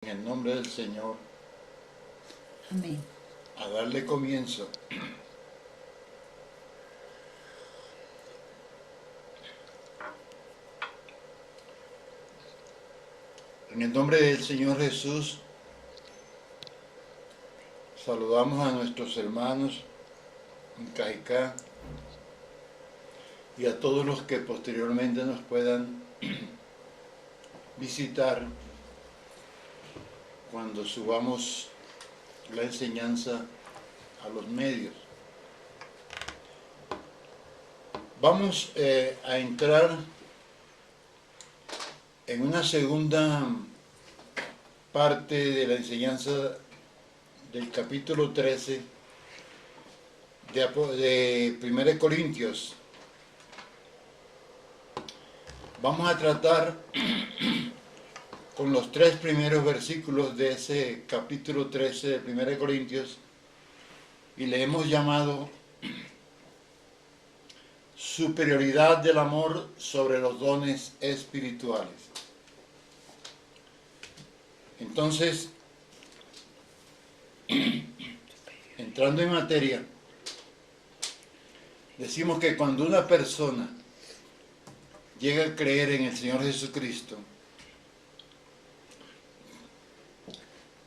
En el nombre del Señor, Amén. a darle comienzo. En el nombre del Señor Jesús, saludamos a nuestros hermanos en Cajicá y a todos los que posteriormente nos puedan visitar cuando subamos la enseñanza a los medios. Vamos a entrar en una segunda parte de la enseñanza del capítulo 13 de 1 Corintios. Vamos a tratar con los 3 primeros versículos de ese capítulo 13 de 1 Corintios y le hemos llamado superioridad del amor sobre los dones espirituales. Entonces, entrando en materia, decimos que cuando una persona llega a creer en el Señor Jesucristo,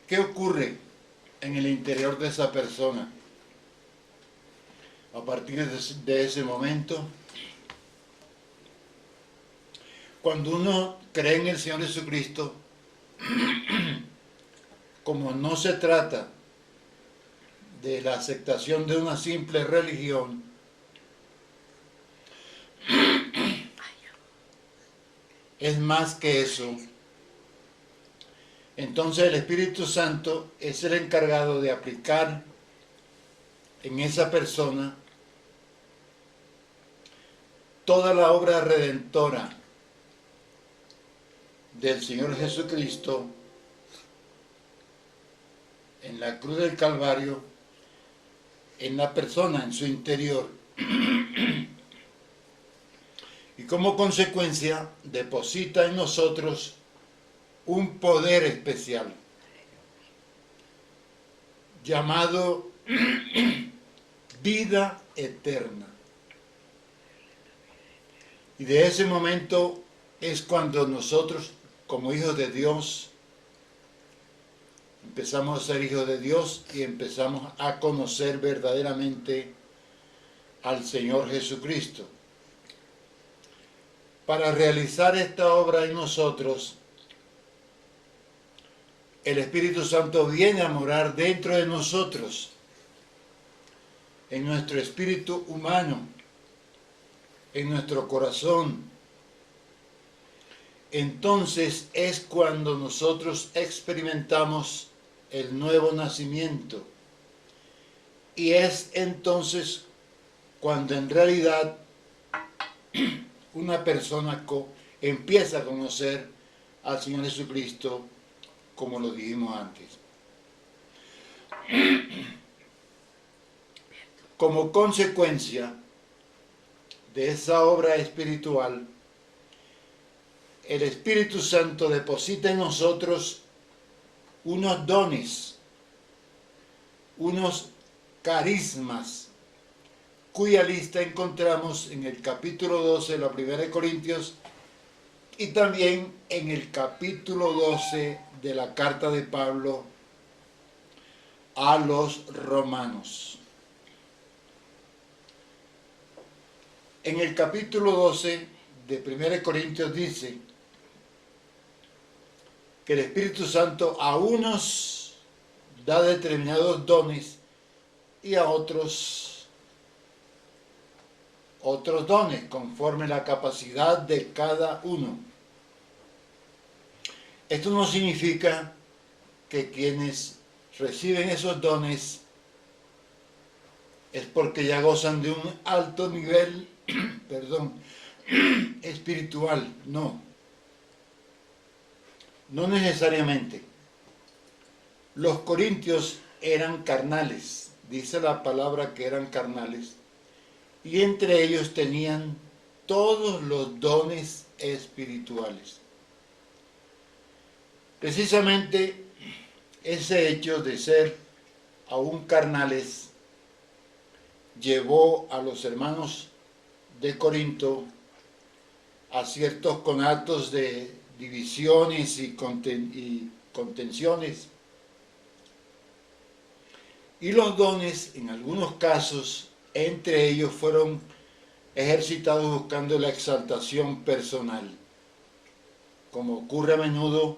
¿qué ocurre en el interior de esa persona? A partir de ese momento, cuando uno cree en el Señor Jesucristo, como no se trata de la aceptación de una simple religión, es más que eso. Entonces el Espíritu Santo es el encargado de aplicar en esa persona toda la obra redentora del Señor Jesucristo en la cruz del Calvario, en la persona, en su interior. Y como consecuencia deposita en nosotros un poder especial llamado vida eterna. Y de ese momento es cuando nosotros, como hijos de Dios, empezamos a ser hijos de Dios y empezamos a conocer verdaderamente al Señor Jesucristo. Para realizar esta obra en nosotros, el Espíritu Santo viene a morar dentro de nosotros, en nuestro espíritu humano, en nuestro corazón. Entonces es cuando nosotros experimentamos el nuevo nacimiento. Y es entonces cuando en realidad una persona empieza a conocer al Señor Jesucristo, como lo dijimos antes. Como consecuencia de esa obra espiritual, el Espíritu Santo deposita en nosotros unos dones, unos carismas, cuya lista encontramos en el capítulo 12 de la 1 Corintios y también en el capítulo 12 de la carta de Pablo a los romanos. En el capítulo 12 de 1 Corintios dice que el Espíritu Santo a unos da determinados dones y a otros dones, conforme la capacidad de cada uno. Esto no significa que quienes reciben esos dones es porque ya gozan de un alto nivel, espiritual, no. No necesariamente. Los corintios eran carnales, dice la palabra que eran carnales, y entre ellos tenían todos los dones espirituales. Precisamente ese hecho de ser aún carnales llevó a los hermanos de Corinto a ciertos conatos de divisiones y contenciones. Y los dones, en algunos casos, entre ellos fueron ejercitados buscando la exaltación personal, como ocurre a menudo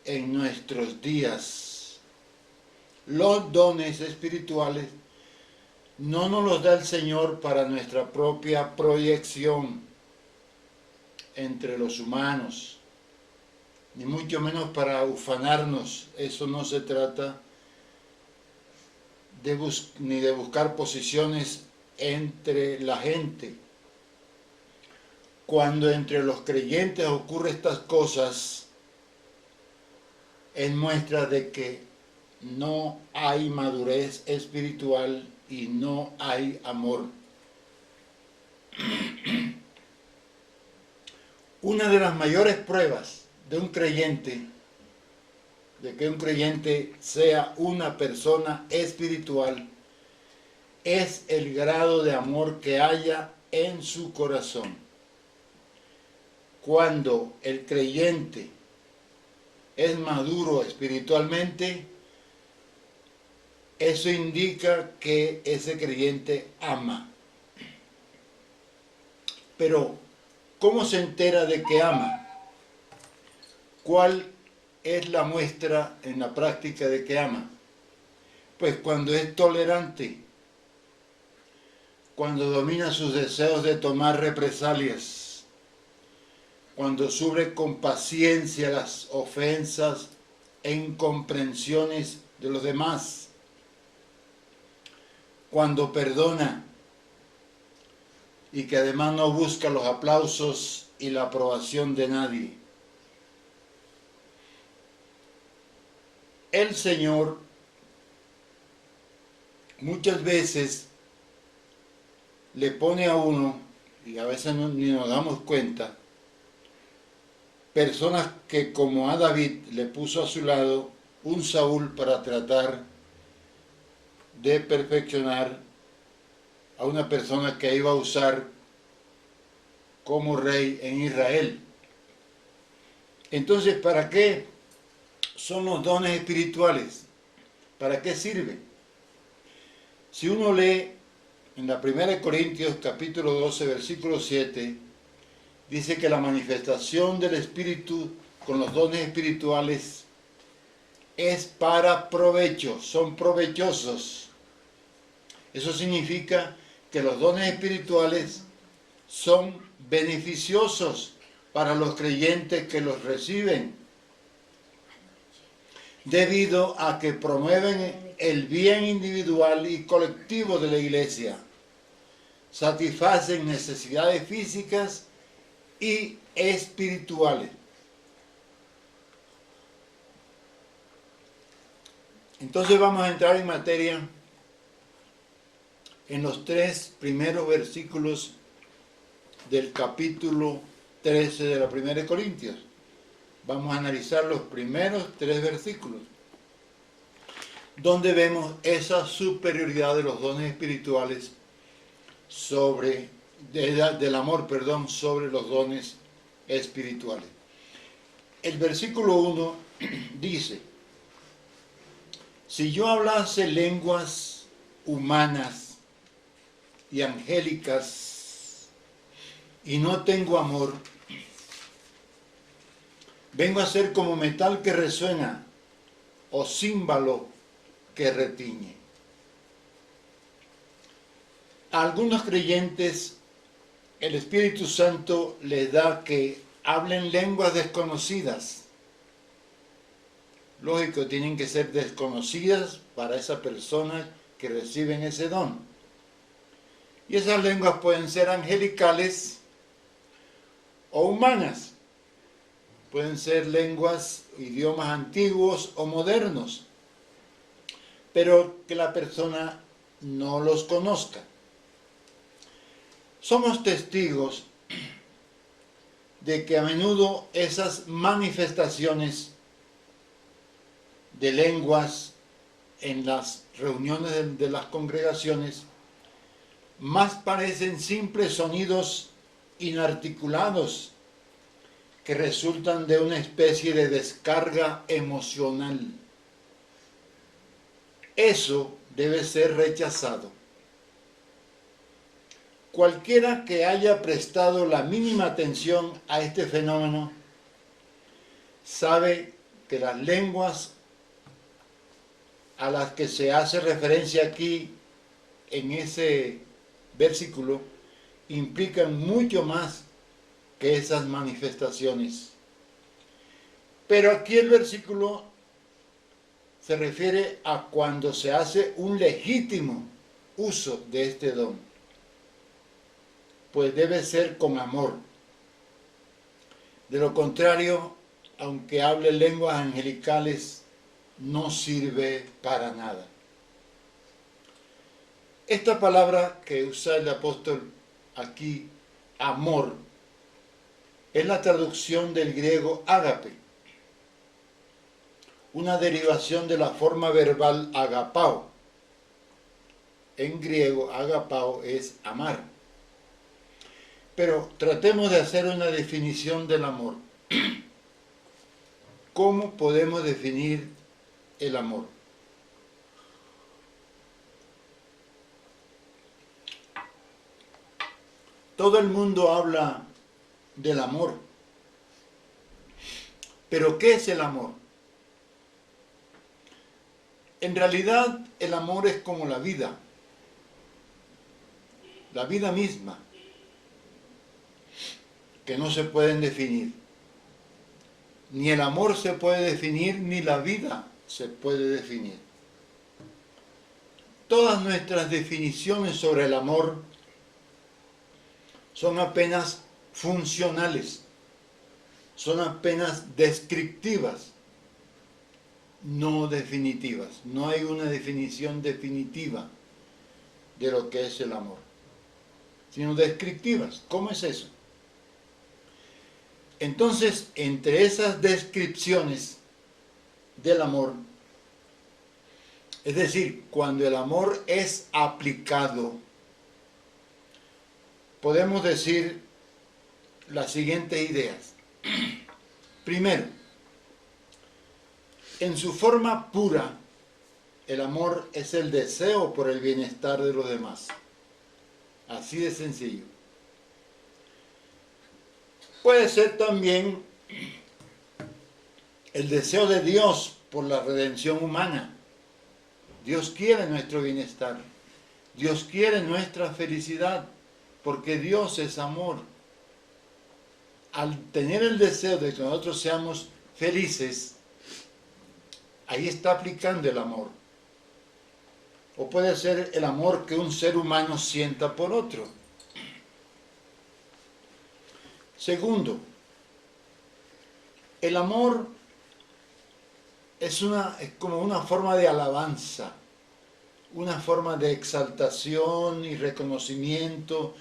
en nuestros días. Los dones espirituales no nos los da el Señor para nuestra propia proyección entre los humanos, ni mucho menos para ufanarnos. Eso no se trata ni de buscar posiciones entre la gente. Cuando entre los creyentes ocurre estas cosas, es muestra de que no hay madurez espiritual y no hay amor. Una de las mayores pruebas de un creyente, de que un creyente sea una persona espiritual, es el grado de amor que haya en su corazón. Cuando el creyente es maduro espiritualmente, eso indica que ese creyente ama. Pero, ¿cómo se entera de que ama? ¿Cuál es la muestra en la práctica de que ama? Pues cuando es tolerante, cuando domina sus deseos de tomar represalias, cuando sufre con paciencia las ofensas e incomprensiones de los demás, cuando perdona y que además no busca los aplausos y la aprobación de nadie. El Señor muchas veces le pone a uno, y a veces ni nos damos cuenta, personas que como a David le puso a su lado un Saúl para tratar de perfeccionar a una persona que iba a usar como rey en Israel. Entonces, ¿para qué son los dones espirituales? ¿Para qué sirven? Si uno lee en la 1 Corintios capítulo 12, versículo 7, dice que la manifestación del Espíritu con los dones espirituales es para provecho, son provechosos. Eso significa que los dones espirituales son beneficiosos para los creyentes que los reciben, debido a que promueven el bien individual y colectivo de la iglesia, satisfacen necesidades físicas y espirituales. Entonces vamos a entrar en materia en los 3 primeros versículos del capítulo 13 de la 1 Corintios. Vamos a analizar los primeros 3 versículos, donde vemos esa superioridad de los dones espirituales del amor, sobre los dones espirituales. El versículo 1 dice: si yo hablase lenguas humanas y angélicas y no tengo amor, vengo a ser como metal que resuena o címbalo que retiñe. A algunos creyentes el Espíritu Santo les da que hablen lenguas desconocidas. Lógico, tienen que ser desconocidas para esa persona que reciben ese don. Y esas lenguas pueden ser angelicales o humanas. Pueden ser lenguas, idiomas antiguos o modernos, pero que la persona no los conozca. Somos testigos de que a menudo esas manifestaciones de lenguas en las reuniones de las congregaciones, más parecen simples sonidos inarticulados que resultan de una especie de descarga emocional. Eso debe ser rechazado. Cualquiera que haya prestado la mínima atención a este fenómeno sabe que las lenguas a las que se hace referencia aquí en ese versículo implican mucho más que esas manifestaciones. Pero aquí el versículo se refiere a cuando se hace un legítimo uso de este don, pues debe ser con amor. De lo contrario, aunque hable lenguas angelicales, no sirve para nada. Esta palabra que usa el apóstol aquí, amor, es la traducción del griego ágape, una derivación de la forma verbal agapao. En griego, agapao es amar. Pero tratemos de hacer una definición del amor. ¿Cómo podemos definir el amor? Todo el mundo habla del amor. ¿Pero qué es el amor? En realidad, el amor es como la vida misma, que no se pueden definir. Ni el amor se puede definir, ni la vida se puede definir. Todas nuestras definiciones sobre el amor son apenas funcionales, son apenas descriptivas, no definitivas. No hay una definición definitiva de lo que es el amor, sino descriptivas. ¿Cómo es eso? Entonces, entre esas descripciones del amor, es decir, cuando el amor es aplicado, podemos decir las siguientes ideas. Primero, en su forma pura, el amor es el deseo por el bienestar de los demás. Así de sencillo. Puede ser también el deseo de Dios por la redención humana. Dios quiere nuestro bienestar. Dios quiere nuestra felicidad, porque Dios es amor. Al tener el deseo de que nosotros seamos felices, ahí está aplicando el amor. O puede ser el amor que un ser humano sienta por otro. Segundo, el amor es como una forma de alabanza, una forma de exaltación y reconocimiento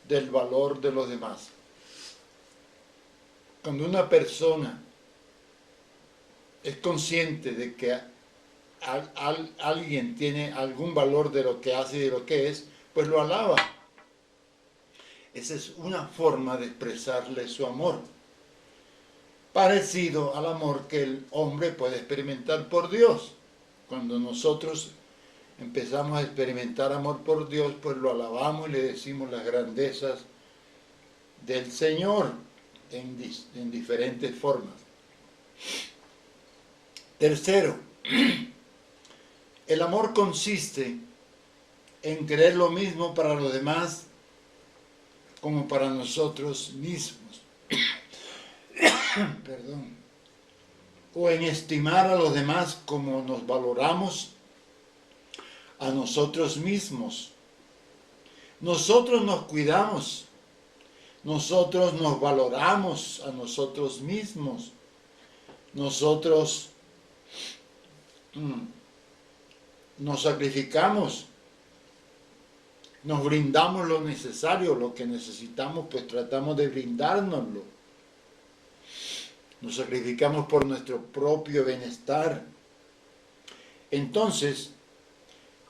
del valor de los demás. Cuando una persona es consciente de que alguien tiene algún valor de lo que hace y de lo que es, pues lo alaba. Esa es una forma de expresarle su amor, parecido al amor que el hombre puede experimentar por Dios. Cuando nosotros empezamos a experimentar amor por Dios, pues lo alabamos y le decimos las grandezas del Señor en diferentes formas. Tercero, el amor consiste en querer lo mismo para los demás como para nosotros mismos. Perdón. O en estimar a los demás como nos valoramos a nosotros mismos. Nosotros nos cuidamos, nosotros nos valoramos a nosotros mismos, nosotros nos sacrificamos, nos brindamos lo necesario, lo que necesitamos, pues tratamos de brindárnoslo. Nos sacrificamos por nuestro propio bienestar. Entonces,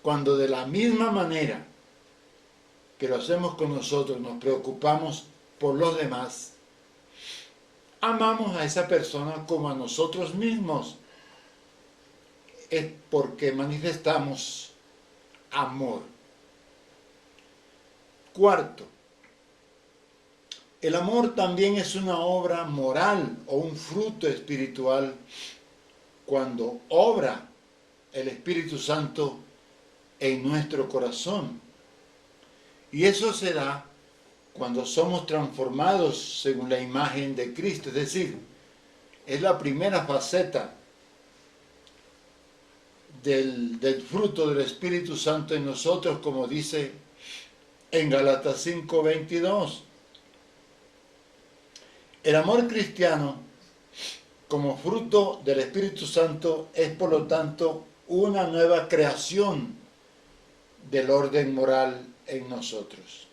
cuando de la misma manera que lo hacemos con nosotros, nos preocupamos por los demás, amamos a esa persona como a nosotros mismos, es porque manifestamos amor. Cuarto, el amor también es una obra moral o un fruto espiritual cuando obra el Espíritu Santo en nuestro corazón. Y eso se da cuando somos transformados según la imagen de Cristo. Es decir, es la primera faceta del fruto del Espíritu Santo en nosotros, como dice en Gálatas 5:22. El amor cristiano, como fruto del Espíritu Santo, es por lo tanto una nueva creación del orden moral en nosotros.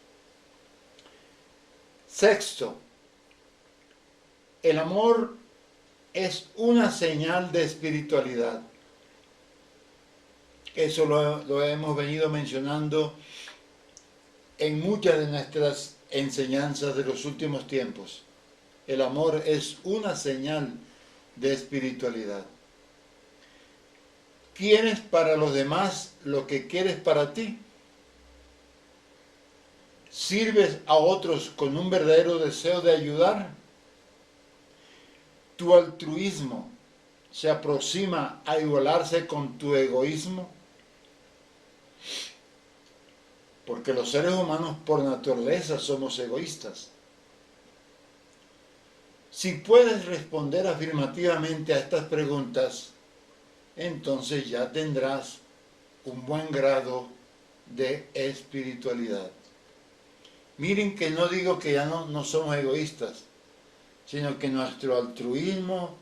Sexto, el amor es una señal de espiritualidad. Eso lo hemos venido mencionando en muchas de nuestras enseñanzas de los últimos tiempos. El amor es una señal de espiritualidad. ¿Quieres para los demás lo que quieres para ti? ¿Sirves a otros con un verdadero deseo de ayudar? ¿Tu altruismo se aproxima a igualarse con tu egoísmo? Porque los seres humanos por naturaleza somos egoístas. Si puedes responder afirmativamente a estas preguntas, entonces ya tendrás un buen grado de espiritualidad. Miren que no digo que ya no somos egoístas, sino que nuestro altruismo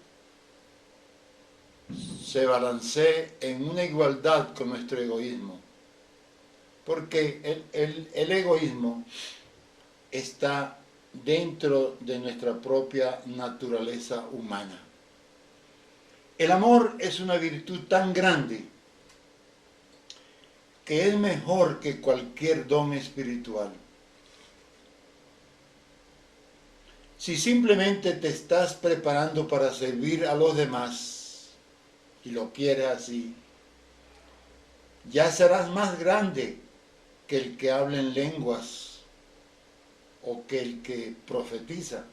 se balancee en una igualdad con nuestro egoísmo. Porque el egoísmo está dentro de nuestra propia naturaleza humana. El amor es una virtud tan grande que es mejor que cualquier don espiritual. Si simplemente te estás preparando para servir a los demás y lo quieres así, ya serás más grande que el que habla en lenguas o que el que profetiza.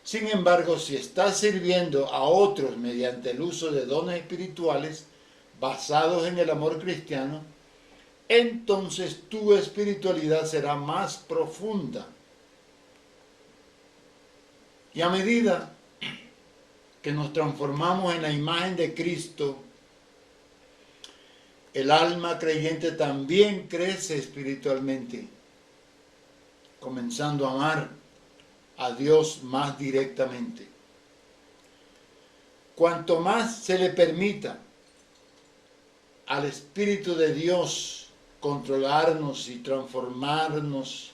Sin embargo, si estás sirviendo a otros mediante el uso de dones espirituales basados en el amor cristiano, entonces tu espiritualidad será más profunda. Y a medida que nos transformamos en la imagen de Cristo, el alma creyente también crece espiritualmente, comenzando a amar a Dios más directamente. Cuanto más se le permita al Espíritu de Dios controlarnos y transformarnos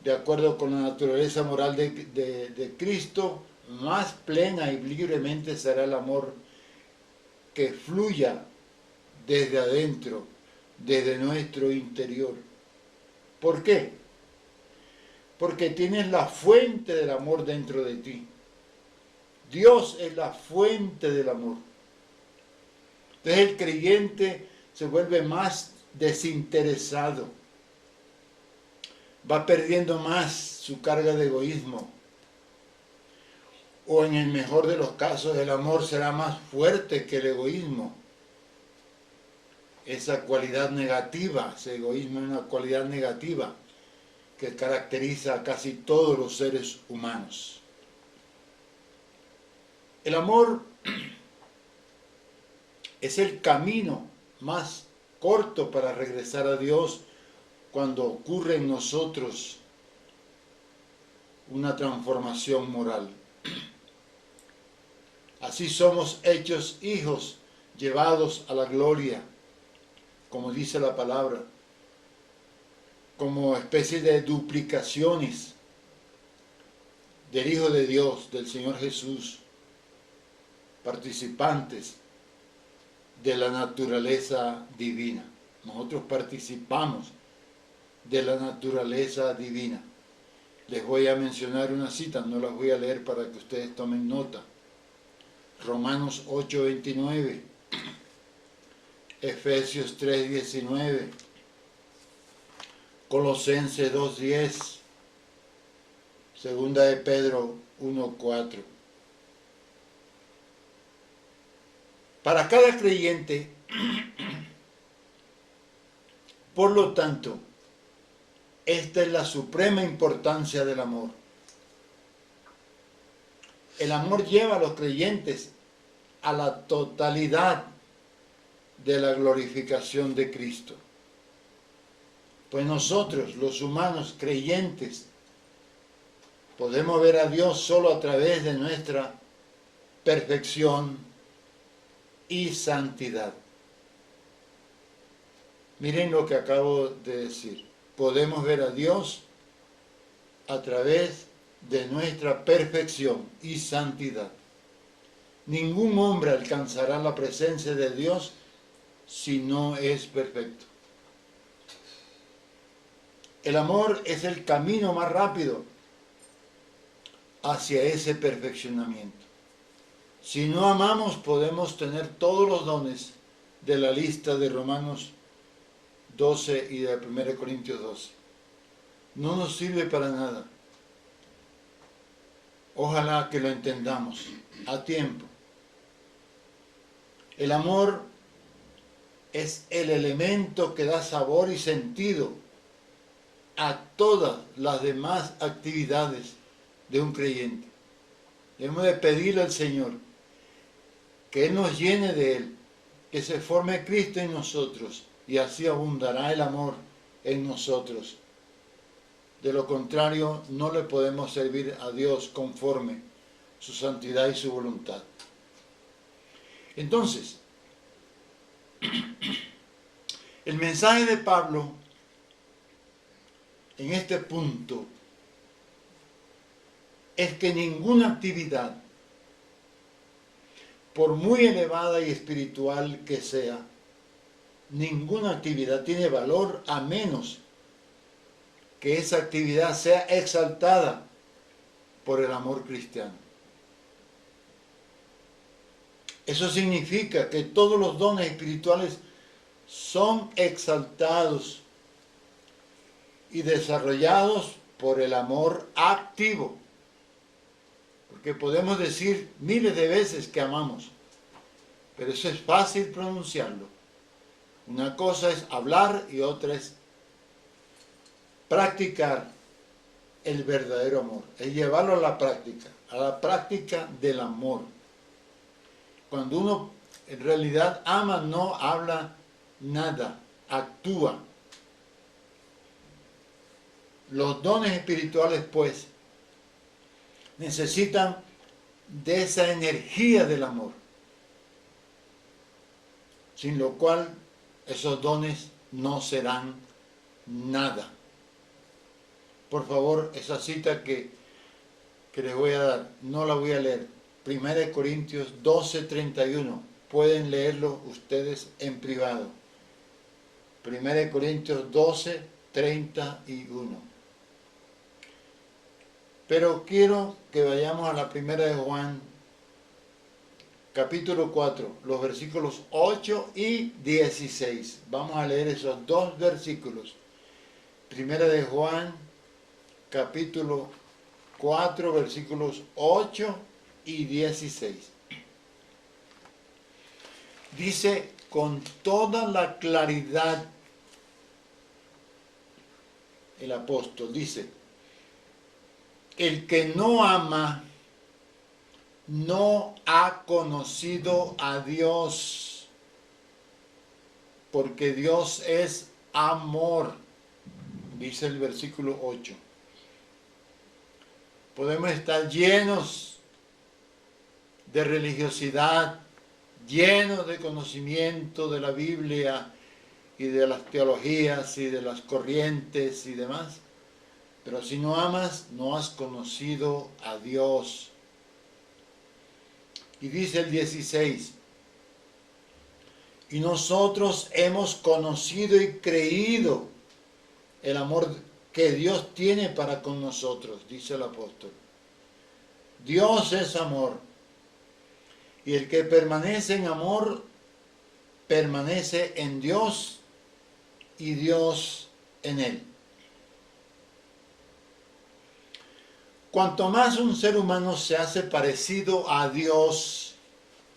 de acuerdo con la naturaleza moral de Cristo, más plena y libremente será el amor que fluya desde adentro, desde nuestro interior. ¿Por qué? Porque tienes la fuente del amor dentro de ti. Dios es la fuente del amor. Entonces el creyente se vuelve más desinteresado, va perdiendo más su carga de egoísmo, o en el mejor de los casos el amor será más fuerte que el egoísmo. Esa cualidad negativa, ese egoísmo es una cualidad negativa que caracteriza a casi todos los seres humanos. El amor es el camino más corto para regresar a Dios cuando ocurre en nosotros una transformación moral. Así somos hechos hijos, llevados a la gloria, como dice la palabra, como especie de duplicaciones del Hijo de Dios, del Señor Jesús, participantes de la naturaleza divina. Nosotros participamos de la naturaleza divina. Les voy a mencionar una cita, no las voy a leer para que ustedes tomen nota. Romanos 8:29, Efesios 3:19, Colosenses 2:10, Segunda de Pedro 1:4. Para cada creyente, por lo tanto, esta es la suprema importancia del amor. El amor lleva a los creyentes a la totalidad de la glorificación de Cristo. Pues nosotros, los humanos creyentes, podemos ver a Dios solo a través de nuestra perfección y santidad. Miren lo que acabo de decir. Podemos ver a Dios a través de nuestra perfección y santidad. Ningún hombre alcanzará la presencia de Dios si no es perfecto. El amor es el camino más rápido hacia ese perfeccionamiento. Si no amamos, podemos tener todos los dones de la lista de Romanos 12 y de 1 Corintios 12. No nos sirve para nada. Ojalá que lo entendamos a tiempo. El amor es el elemento que da sabor y sentido a todas las demás actividades de un creyente. Debemos de pedirle al Señor que Él nos llene de Él, que se forme Cristo en nosotros, y así abundará el amor en nosotros. De lo contrario, no le podemos servir a Dios conforme su santidad y su voluntad. Entonces, el mensaje de Pablo en este punto es que ninguna actividad, por muy elevada y espiritual que sea, ninguna actividad tiene valor a menos que esa actividad sea exaltada por el amor cristiano. Eso significa que todos los dones espirituales son exaltados y desarrollados por el amor activo. Porque podemos decir miles de veces que amamos, pero eso es fácil pronunciarlo. Una cosa es hablar y otra es practicar el verdadero amor, es llevarlo a la práctica del amor. Cuando uno en realidad ama, no habla nada, actúa. Los dones espirituales, pues, necesitan de esa energía del amor, sin lo cual esos dones no serán nada. Por favor, esa cita que les voy a dar, no la voy a leer. 1 Corintios 12:31. Pueden leerlo ustedes en privado. 1 Corintios 12:31. Pero quiero que vayamos a la primera de Juan, capítulo 4, los versículos 8 y 16. Vamos a leer esos dos versículos. Primera de Juan, capítulo 4, versículos 8 y 16. Dice con toda la claridad el apóstol, dice: el que no ama no ha conocido a Dios, porque Dios es amor, dice el versículo 8. Podemos estar llenos de religiosidad, llenos de conocimiento de la Biblia y de las teologías y de las corrientes y demás, pero si no amas, no has conocido a Dios. Y dice el 16: Y nosotros hemos conocido y creído el amor que Dios tiene para con nosotros, dice el apóstol. Dios es amor. Y el que permanece en amor, permanece en Dios y Dios en él. Cuanto más un ser humano se hace parecido a Dios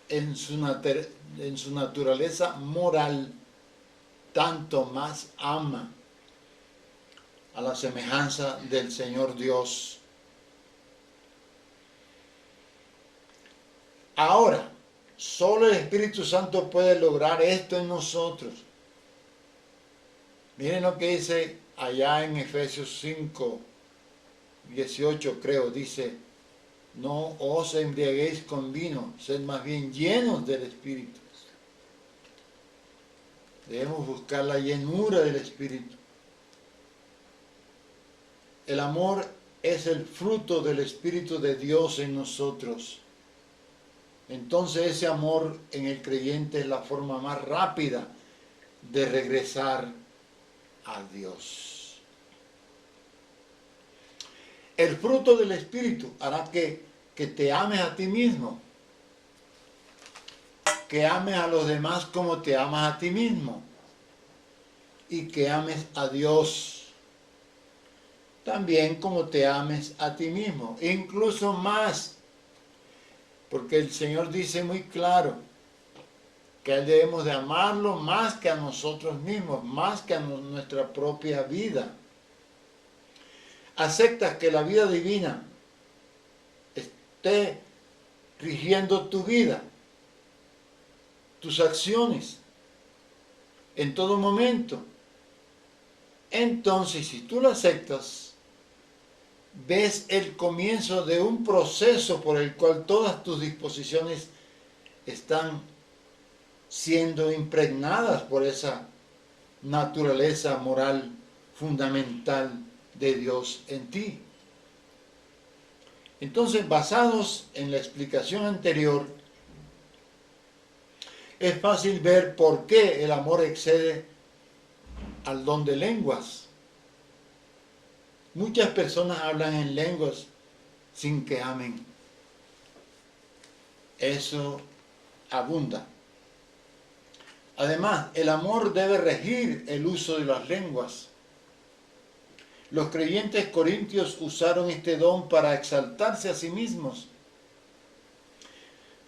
en su naturaleza moral, tanto más ama a la semejanza del Señor Dios. Ahora, solo el Espíritu Santo puede lograr esto en nosotros. Miren lo que dice allá en Efesios 5, 18 creo, dice: no os embriaguéis con vino, sed más bien llenos del Espíritu. Debemos buscar la llenura del Espíritu. El amor es el fruto del Espíritu de Dios en nosotros. Entonces ese amor en el creyente es la forma más rápida de regresar a Dios. El fruto del Espíritu hará que te ames a ti mismo, que ames a los demás como te amas a ti mismo y que ames a Dios también como te ames a ti mismo, incluso más, porque el Señor dice muy claro que a Él debemos de amarlo más que a nosotros mismos, más que a nuestra propia vida. ¿Aceptas que la vida divina esté rigiendo tu vida, tus acciones, en todo momento? Entonces, si tú lo aceptas, ves el comienzo de un proceso por el cual todas tus disposiciones están siendo impregnadas por esa naturaleza moral fundamental de Dios en ti. Entonces, basados en la explicación anterior, es fácil ver por qué el amor excede al don de lenguas. Muchas personas hablan en lenguas sin que amen. Eso abunda. Además, el amor debe regir el uso de las lenguas. Los creyentes corintios usaron este don para exaltarse a sí mismos.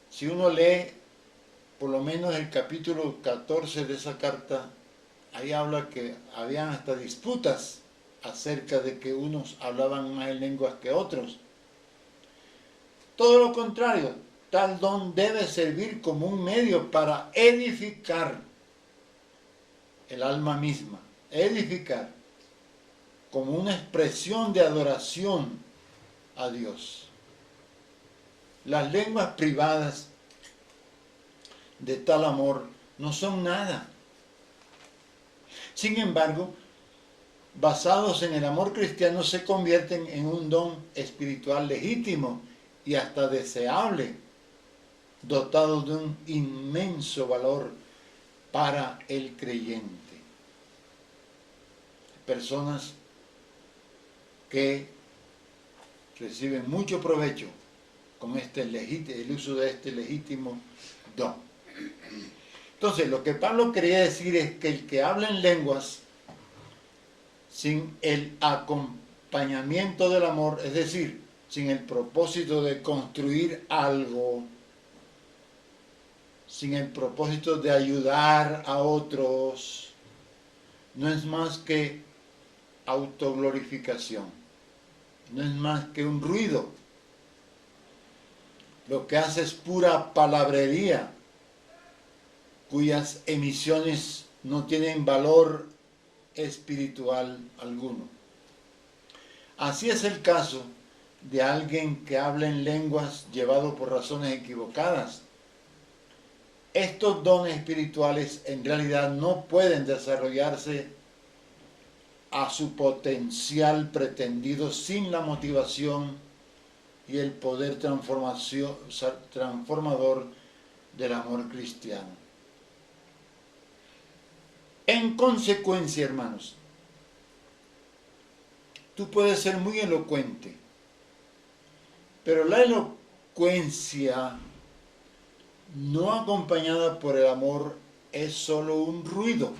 Si uno lee por lo menos el capítulo 14 de esa carta, ahí habla que habían hasta disputas acerca de que unos hablaban más en lenguas que otros. Todo lo contrario, tal don debe servir como un medio para edificar el alma misma, edificar como una expresión de adoración a Dios. Las lenguas privadas de tal amor no son nada. Sin embargo, basados en el amor cristiano, se convierten en un don espiritual legítimo y hasta deseable, dotado de un inmenso valor para el creyente. Personas que reciben mucho provecho con el uso de este legítimo don. Entonces, lo que Pablo quería decir es que el que habla en lenguas sin el acompañamiento del amor, es decir, sin el propósito de construir algo, sin el propósito de ayudar a otros, no es más que autoglorificación, no es más que un ruido. Lo que hace es pura palabrería, cuyas emisiones no tienen valor espiritual alguno. Así es el caso de alguien que habla en lenguas llevado por razones equivocadas. Estos dones espirituales en realidad no pueden desarrollarse a su potencial pretendido sin la motivación y el poder transformador del amor cristiano. En consecuencia, hermanos, tú puedes ser muy elocuente, pero la elocuencia no acompañada por el amor es solo un ruido.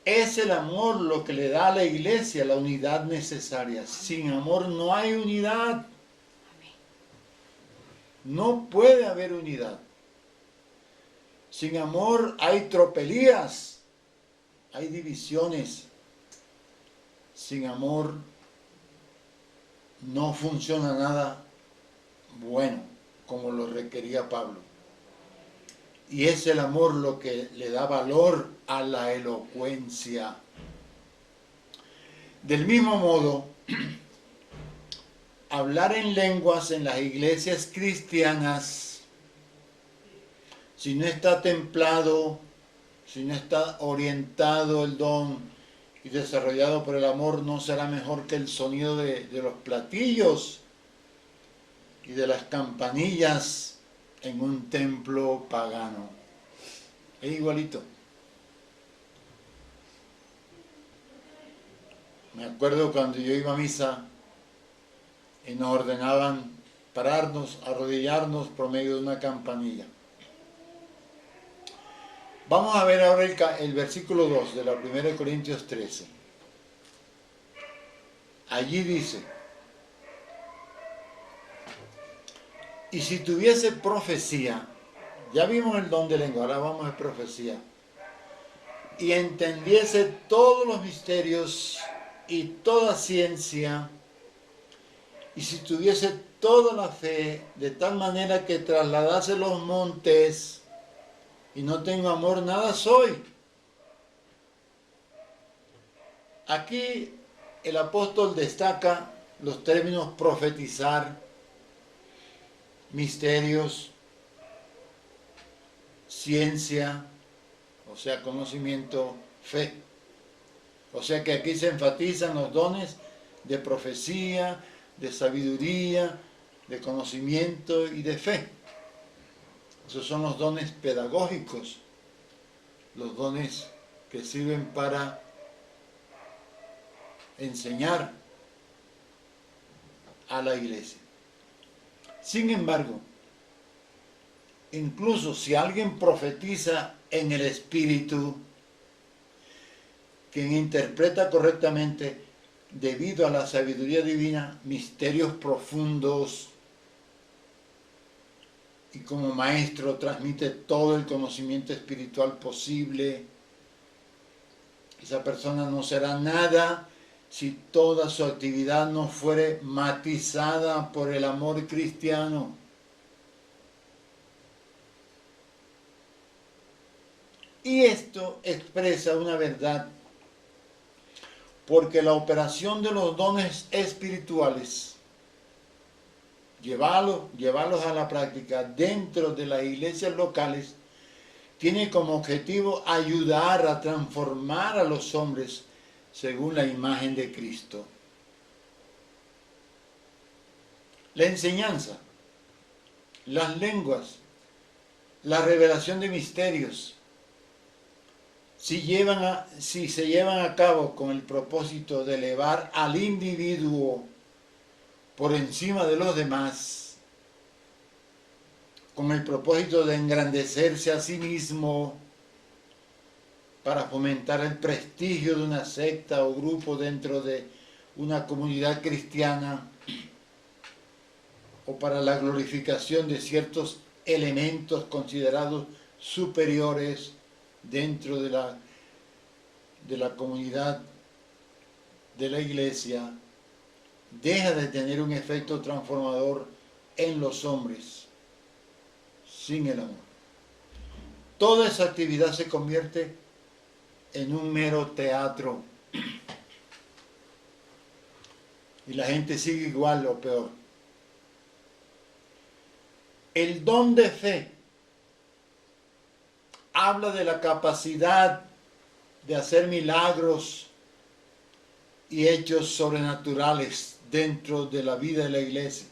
Es el amor lo que le da a la iglesia la unidad necesaria. Sin amor no hay unidad. No puede haber unidad. Sin amor hay tropelías, hay divisiones. Sin amor no funciona nada bueno, como lo requería Pablo. Y es el amor lo que le da valor a la elocuencia. Del mismo modo, hablar en lenguas en las iglesias cristianas, si no está templado, si no está orientado el don y desarrollado por el amor, no será mejor que el sonido de los platillos y de las campanillas en un templo pagano. Es igualito. Me acuerdo cuando yo iba a misa y nos ordenaban pararnos, arrodillarnos por medio de una campanilla. Vamos a ver ahora el versículo 2 de la 1 Corintios 13. Allí dice: y si tuviese profecía, ya vimos el don de lengua, ahora vamos a profecía, y entendiese todos los misterios y toda ciencia, y si tuviese toda la fe, de tal manera que trasladase los montes, y no tengo amor, nada soy. Aquí el apóstol destaca los términos profetizar, misterios, ciencia, o sea, conocimiento, fe. O sea que aquí se enfatizan los dones de profecía, de sabiduría, de conocimiento y de fe. Esos son los dones pedagógicos, los dones que sirven para enseñar a la iglesia. Sin embargo, incluso si alguien profetiza en el Espíritu, quien interpreta correctamente, debido a la sabiduría divina, misterios profundos, y como maestro transmite todo el conocimiento espiritual posible, esa persona no será nada si toda su actividad no fuere matizada por el amor cristiano. Y esto expresa una verdad, porque la operación de los dones espirituales, llevarlos a la práctica dentro de las iglesias locales, tiene como objetivo ayudar a transformar a los hombres según la imagen de Cristo. La enseñanza, las lenguas, la revelación de misterios, si se llevan a cabo con el propósito de elevar al individuo por encima de los demás, con el propósito de engrandecerse a sí mismo para fomentar el prestigio de una secta o grupo dentro de una comunidad cristiana, o para la glorificación de ciertos elementos considerados superiores dentro de la comunidad de la iglesia, deja de tener un efecto transformador en los hombres sin el amor. Toda esa actividad se convierte en un mero teatro y la gente sigue igual o peor. El don de fe habla de la capacidad de hacer milagros y hechos sobrenaturales dentro de la vida de la iglesia.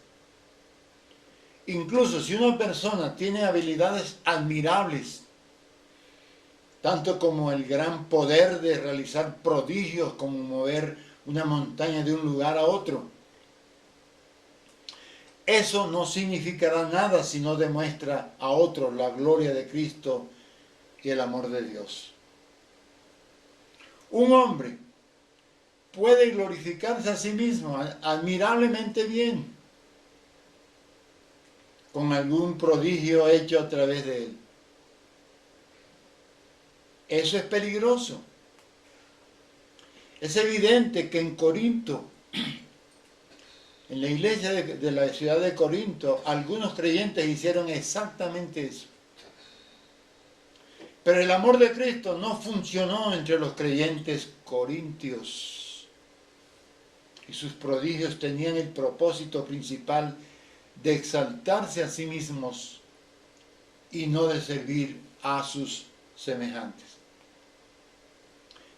Incluso si una persona tiene habilidades admirables tanto como el gran poder de realizar prodigios, como mover una montaña de un lugar a otro. Eso no significará nada si no demuestra a otros la gloria de Cristo y el amor de Dios. Un hombre puede glorificarse a sí mismo admirablemente bien con algún prodigio hecho a través de él. Eso es peligroso. Es evidente que en Corinto, en la iglesia de la ciudad de Corinto, algunos creyentes hicieron exactamente eso. Pero el amor de Cristo no funcionó entre los creyentes corintios. Y sus prodigios tenían el propósito principal de exaltarse a sí mismos y no de servir a sus semejantes.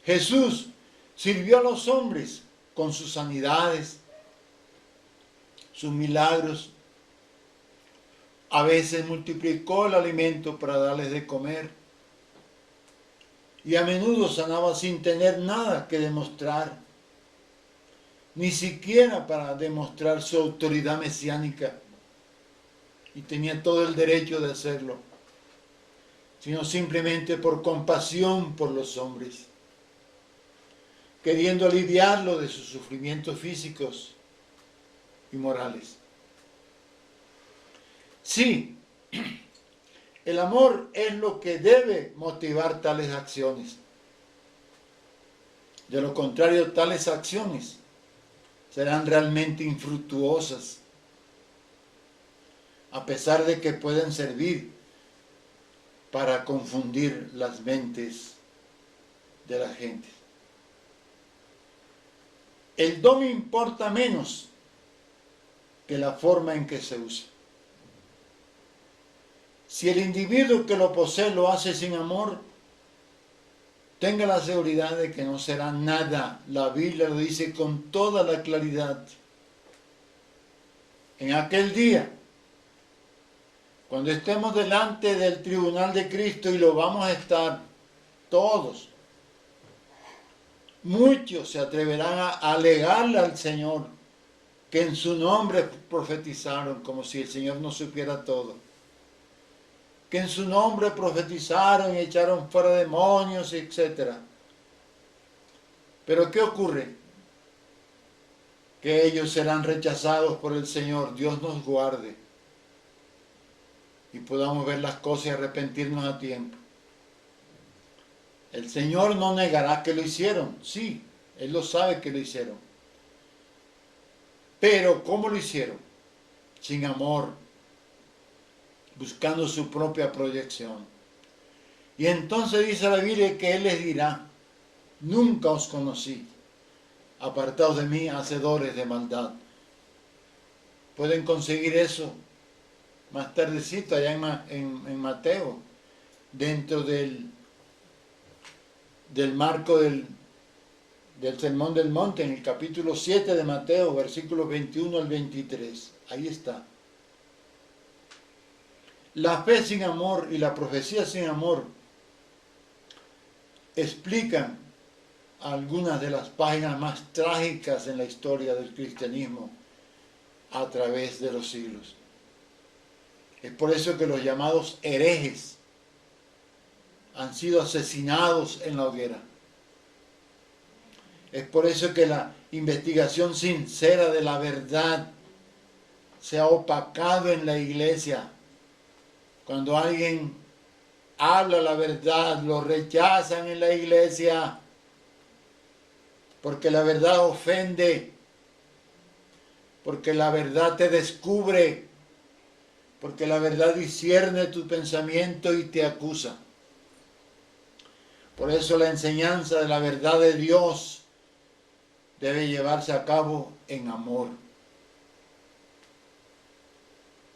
Jesús sirvió a los hombres con sus sanidades, sus milagros. A veces multiplicó el alimento para darles de comer. Y a menudo sanaba sin tener nada que demostrar, ni siquiera para demostrar su autoridad mesiánica. Y tenía todo el derecho de hacerlo, sino simplemente por compasión por los hombres, queriendo aliviarlo de sus sufrimientos físicos y morales. Sí, el amor es lo que debe motivar tales acciones. De lo contrario, tales acciones serán realmente infructuosas, a pesar de que pueden servir para confundir las mentes de la gente. El don importa menos que la forma en que se usa. Si el individuo que lo posee lo hace sin amor, tenga la seguridad de que no será nada. La Biblia lo dice con toda la claridad. En aquel día, cuando estemos delante del tribunal de Cristo, y lo vamos a estar todos, muchos se atreverán a alegarle al Señor que en su nombre profetizaron, como si el Señor no supiera todo. Que en su nombre profetizaron y echaron fuera demonios, etc. Pero ¿qué ocurre? Que ellos serán rechazados por el Señor. Dios nos guarde. Y podamos ver las cosas y arrepentirnos a tiempo. El Señor no negará que lo hicieron. Sí, Él lo sabe que lo hicieron. Pero ¿cómo lo hicieron? Sin amor, buscando su propia proyección. Y entonces dice la Biblia que Él les dirá: nunca os conocí, apartados de mí, hacedores de maldad. Pueden conseguir eso más tardecito allá en Mateo, dentro del marco del Sermón del Monte, en el capítulo 7 de Mateo, versículos 21 al 23. Ahí está. La fe sin amor y la profecía sin amor explican algunas de las páginas más trágicas en la historia del cristianismo a través de los siglos. Es por eso que los llamados herejes han sido asesinados en la hoguera. Es por eso que la investigación sincera de la verdad se ha opacado en la iglesia. Cuando alguien habla la verdad, lo rechazan en la iglesia, porque la verdad ofende, porque la verdad te descubre, porque la verdad discierne tu pensamiento y te acusa. Por eso la enseñanza de la verdad de Dios debe llevarse a cabo en amor.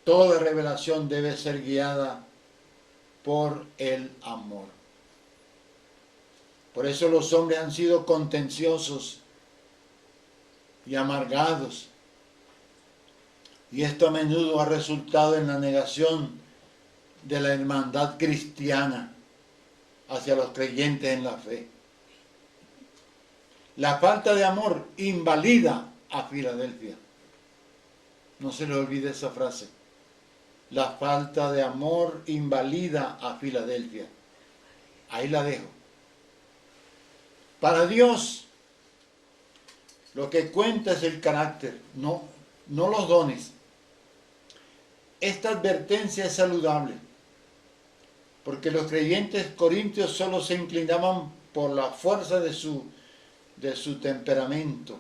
Toda revelación debe ser guiada por el amor. Por eso los hombres han sido contenciosos y amargados. Y esto a menudo ha resultado en la negación de la hermandad cristiana hacia los creyentes en la fe. La falta de amor invalida a Filadelfia. No se le olvide esa frase. La falta de amor invalida a Filadelfia. Ahí la dejo. Para Dios, lo que cuenta es el carácter, no los dones. Esta advertencia es saludable, porque los creyentes corintios solo se inclinaban por la fuerza de su temperamento.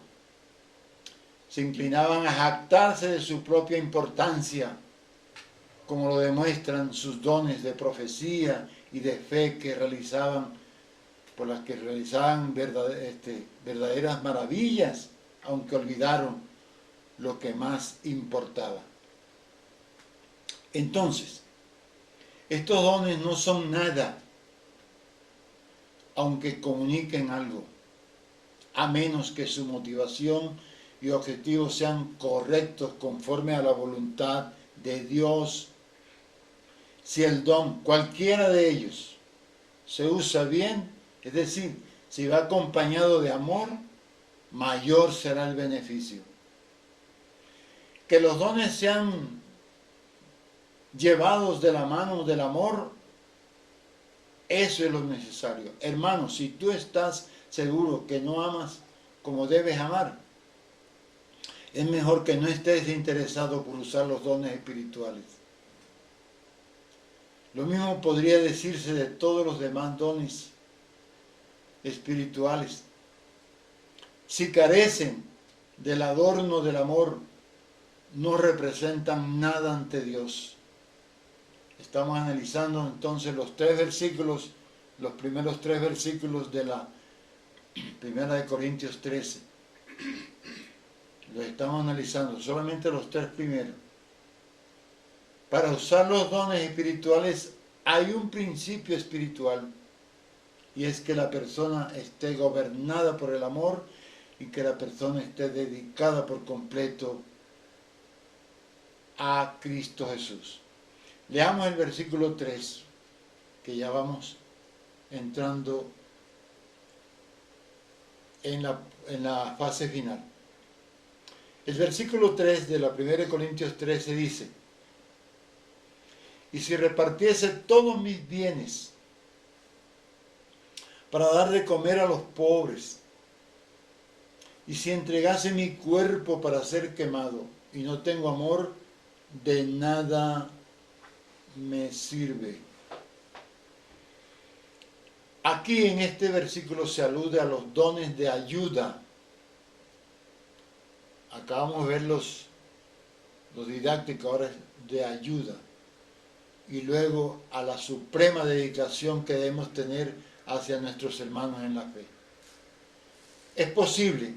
Se inclinaban a jactarse de su propia importancia, como lo demuestran sus dones de profecía y de fe por las que realizaban verdaderas maravillas, aunque olvidaron lo que más importaba. Entonces, estos dones no son nada, aunque comuniquen algo, a menos que su motivación y objetivos sean correctos conforme a la voluntad de Dios. Si el don, cualquiera de ellos, se usa bien, es decir, si va acompañado de amor, mayor será el beneficio. Que los dones sean llevados de la mano del amor, eso es lo necesario. Hermano, si tú estás seguro que no amas como debes amar, es mejor que no estés interesado por usar los dones espirituales. Lo mismo podría decirse de todos los demás dones espirituales. Si carecen del adorno del amor, no representan nada ante Dios. Estamos analizando entonces los primeros tres versículos de la Primera de Corintios 13. Los estamos analizando, solamente los tres primeros. Para usar los dones espirituales hay un principio espiritual, y es que la persona esté gobernada por el amor y que la persona esté dedicada por completo a Cristo Jesús. Leamos el versículo 3, que ya vamos entrando en la fase final. El versículo 3 de la 1 Corintios 13 dice: y si repartiese todos mis bienes para dar de comer a los pobres, y si entregase mi cuerpo para ser quemado, y no tengo amor, de nada me sirve. Aquí en este versículo se alude a los dones de ayuda. Acabamos de ver los didácticos, ahora es de ayuda. Y luego a la suprema dedicación que debemos tener hacia nuestros hermanos en la fe. Es posible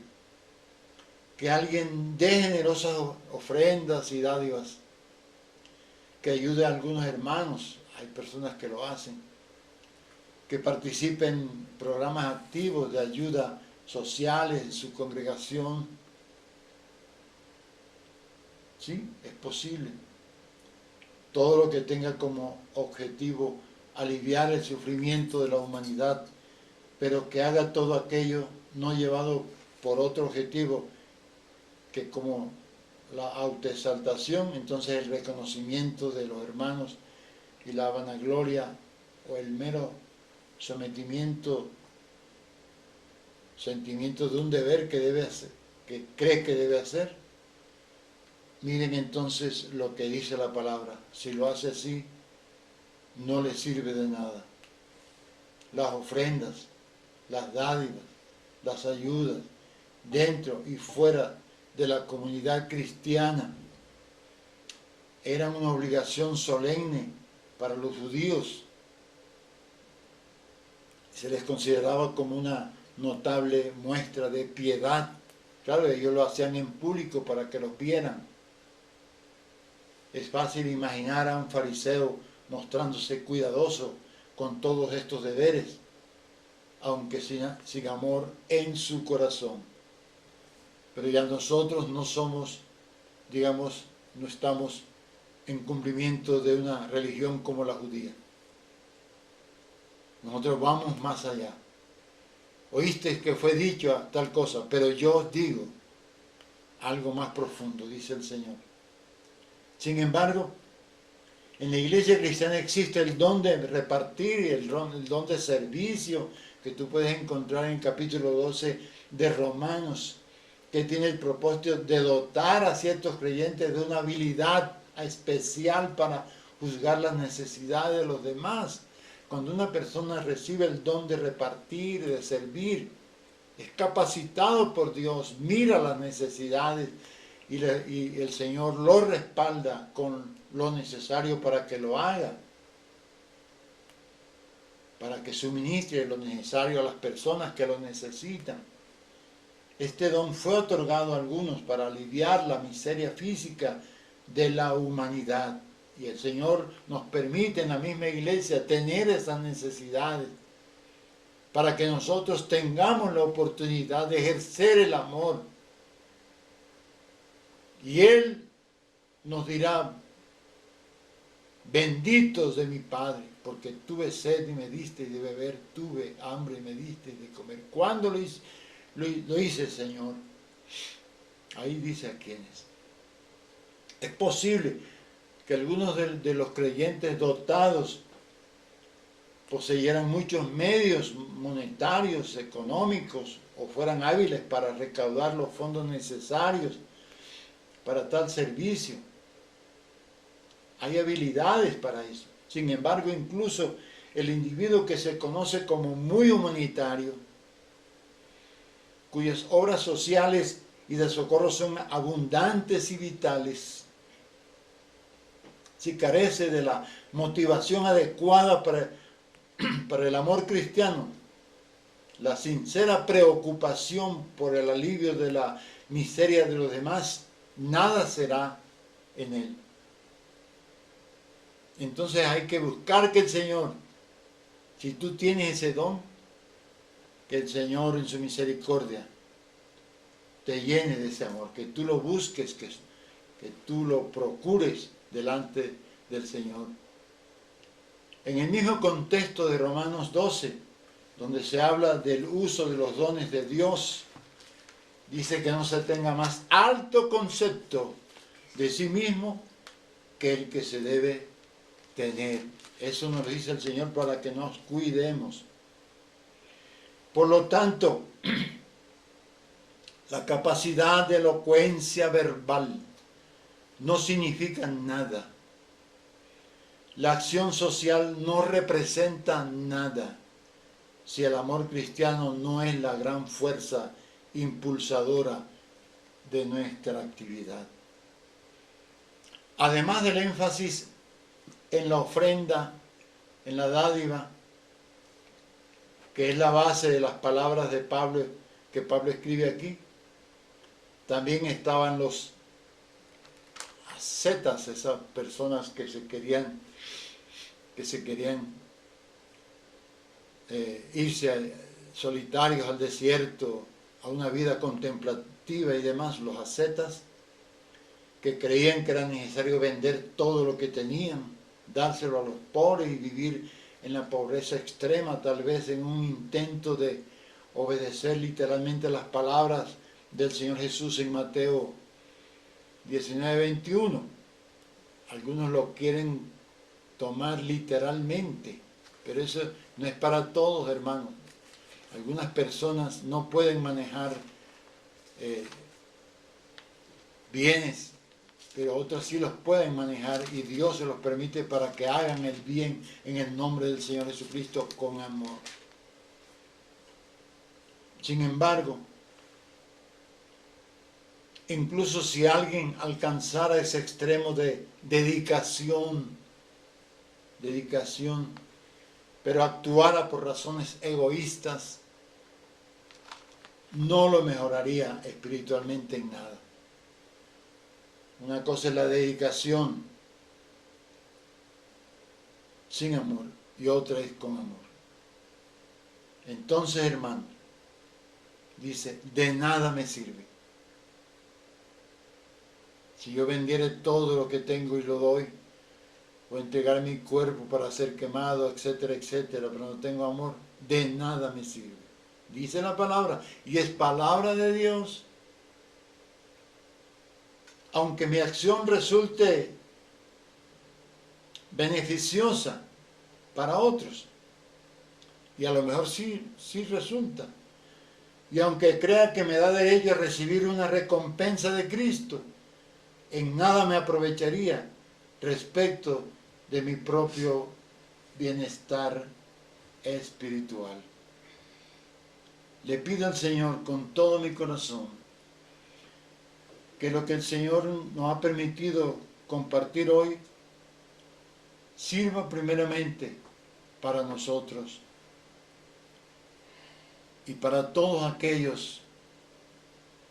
que alguien dé generosas ofrendas y dádivas, que ayude a algunos hermanos, hay personas que lo hacen, que participen en programas activos de ayuda sociales en su congregación. Sí, es posible. Todo lo que tenga como objetivo aliviar el sufrimiento de la humanidad, pero que haga todo aquello no llevado por otro objetivo que como la autoexaltación, entonces el reconocimiento de los hermanos y la vanagloria o el mero sentimiento de un deber que debe hacer, que cree que debe hacer. Miren entonces lo que dice la palabra. Si lo hace así, no le sirve de nada. Las ofrendas, las dádivas, las ayudas, dentro y fuera de la comunidad cristiana, eran una obligación solemne para los judíos. Se les consideraba como una notable muestra de piedad. Claro, ellos lo hacían en público para que los vieran. Es fácil imaginar a un fariseo mostrándose cuidadoso con todos estos deberes, aunque sin amor en su corazón. Pero ya nosotros no somos, no estamos en cumplimiento de una religión como la judía. Nosotros vamos más allá. Oíste que fue dicho tal cosa, pero yo os digo algo más profundo, dice el Señor. Sin embargo, en la iglesia cristiana existe el don de repartir y el don de servicio que tú puedes encontrar en el capítulo 12 de Romanos, que tiene el propósito de dotar a ciertos creyentes de una habilidad especial para juzgar las necesidades de los demás. Cuando una persona recibe el don de repartir, de servir, es capacitado por Dios, mira las necesidades y el Señor lo respalda con lo necesario para que lo haga, para que suministre lo necesario a las personas que lo necesitan. Este don fue otorgado a algunos para aliviar la miseria física de la humanidad. Y el Señor nos permite en la misma iglesia tener esas necesidades para que nosotros tengamos la oportunidad de ejercer el amor. Y Él nos dirá: benditos de mi Padre, porque tuve sed y me diste de beber, tuve hambre y me diste de comer. ¿Cuándo lo hice, Señor? Ahí dice a quiénes. Es posible que algunos de los creyentes dotados poseyeran muchos medios monetarios, económicos, o fueran hábiles para recaudar los fondos necesarios para tal servicio. Hay habilidades para eso. Sin embargo, incluso el individuo que se conoce como muy humanitario, cuyas obras sociales y de socorro son abundantes y vitales, si carece de la motivación adecuada para el amor cristiano, la sincera preocupación por el alivio de la miseria de los demás, nada será en él. Entonces hay que buscar que el Señor, si tú tienes ese don, que el Señor en su misericordia te llene de ese amor, que tú lo busques, que tú lo procures delante del Señor. En el mismo contexto de Romanos 12, donde se habla del uso de los dones de Dios, dice que no se tenga más alto concepto de sí mismo que el que se debe tener. Eso nos dice el Señor para que nos cuidemos. Por lo tanto, la capacidad de elocuencia verbal no significa nada. La acción social no representa nada si el amor cristiano no es la gran fuerza impulsadora de nuestra actividad. Además del énfasis en la ofrenda, en la dádiva, que es la base de las palabras de Pablo, que Pablo escribe aquí, también estaban los ascetas, esas personas que se querían irse solitarios al desierto, a una vida contemplativa y demás, los ascetas, que creían que era necesario vender todo lo que tenían, dárselo a los pobres y vivir en la pobreza extrema, tal vez en un intento de obedecer literalmente las palabras del Señor Jesús en Mateo 19:21. Algunos lo quieren tomar literalmente, pero eso no es para todos, hermanos. Algunas personas no pueden manejar bienes, pero otros sí los pueden manejar y Dios se los permite para que hagan el bien en el nombre del Señor Jesucristo con amor. Sin embargo, incluso si alguien alcanzara ese extremo de dedicación, pero actuara por razones egoístas, no lo mejoraría espiritualmente en nada. Una cosa es la dedicación sin amor y otra es con amor. Entonces, hermano, dice, de nada me sirve si yo vendiere todo lo que tengo y lo doy, o entregar mi cuerpo para ser quemado, etcétera, etcétera, pero no tengo amor, de nada me sirve. Dice la palabra, y es palabra de Dios. Aunque mi acción resulte beneficiosa para otros, y a lo mejor sí resulta, y aunque crea que me da derecho a recibir una recompensa de Cristo, en nada me aprovecharía respecto de mi propio bienestar espiritual. Le pido al Señor con todo mi corazón que lo que el Señor nos ha permitido compartir hoy sirva primeramente para nosotros y para todos aquellos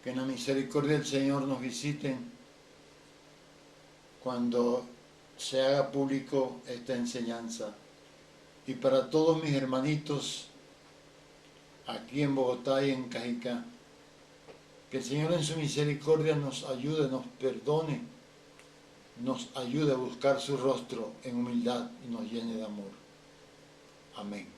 que en la misericordia del Señor nos visiten cuando se haga público esta enseñanza, y para todos mis hermanitos aquí en Bogotá y en Cajicá, que el Señor en su misericordia nos ayude, nos perdone, nos ayude a buscar su rostro en humildad y nos llene de amor. Amén.